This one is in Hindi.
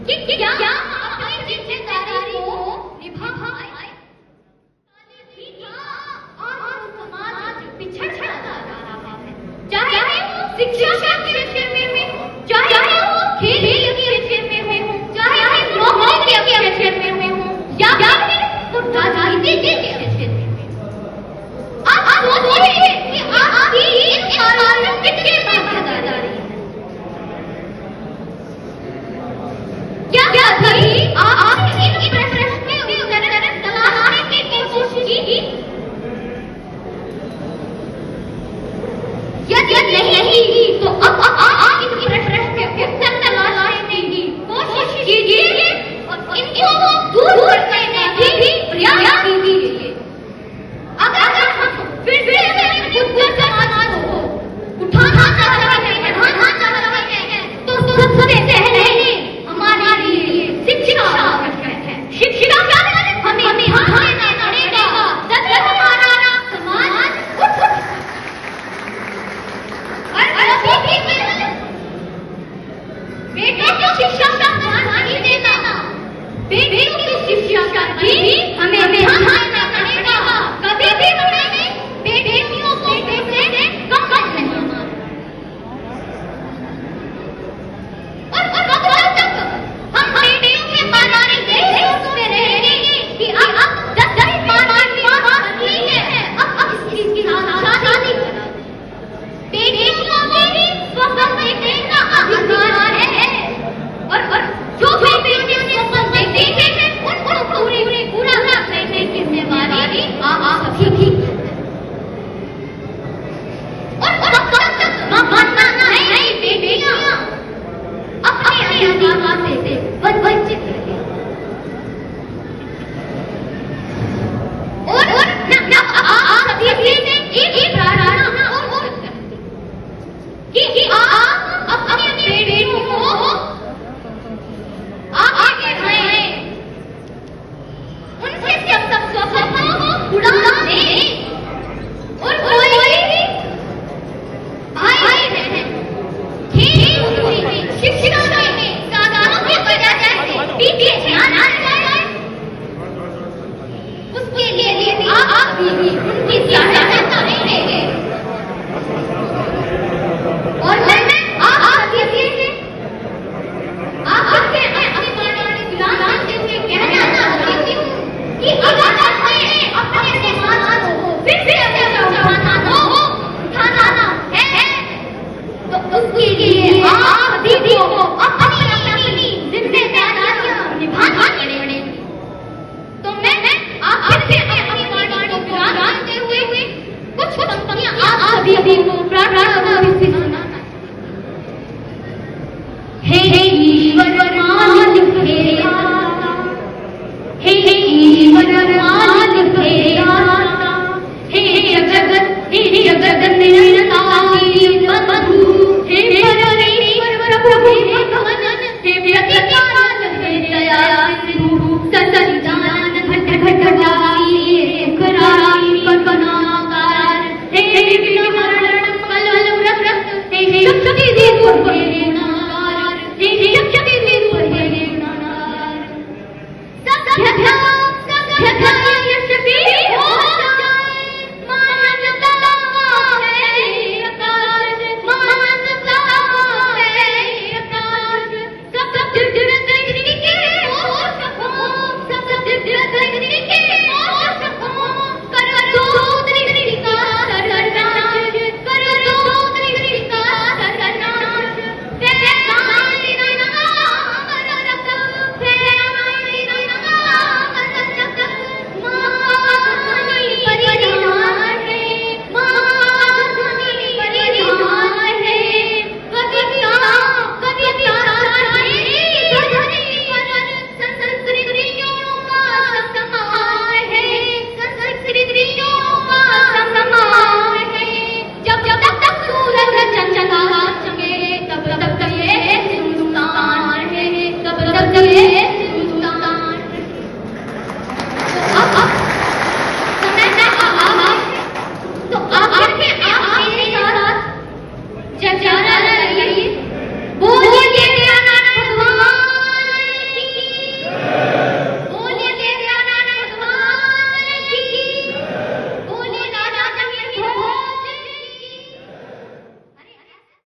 कि क्या अपनी जिम्मेदारी को निभाए और समाज पिछड़ जा रहा है, चाहे वो शिक्षा के क्षेत्र में हो, चाहे वो खेल के क्षेत्र में हो, चाहे नौकरी के क्षेत्र में हो, या फिर राजनीति के क्षेत्र में। आप सोचिए कि आपकी इस कार्य में कितनी भागीदारी है। क्या कभी आपने इन प्रश्न के उत्तर तलाशने की कोशिश की? यदि नहीं की तो अब आप इन प्रश्न के उत्तर तलाशने की कोशिश कीजिए और इनको दूर करने की भी प्रयास कीजिए। अगर हम फिर से उज्जवल समाज को उठाना चाह रहे हैं, बढ़ाना चाह रहे हैं, तो सबसे पहले हमारे लिए शिक्षा आवश्यक है। शिक्षा क्या है? हमें ध्यान देना पड़ेगा तब हमारा समाज उठ बेटे को शिक्षा का ध्यान नहीं देना, बेटियों की शिक्षा का भी हमें ध्यान देना पड़ेगा। कभी भी हमें बेटियों को बेटे से कम नहीं मानना। और कब तक हम बेटियों के बारे में यही सोचते रहेंगे कि अब 10-12 की बात नहीं है, अब इसकी शादी करा दे। बेटियों को भी स्वतंत्र देखने का अधिकार है और जो भी बेटियों ने स्वतंत्र देखे हैं उनको पूरा करने की जिम्मेवारी आप सभी की है। और कब तक मानना है बेटियां अपने अधिकार से वंचित रहें।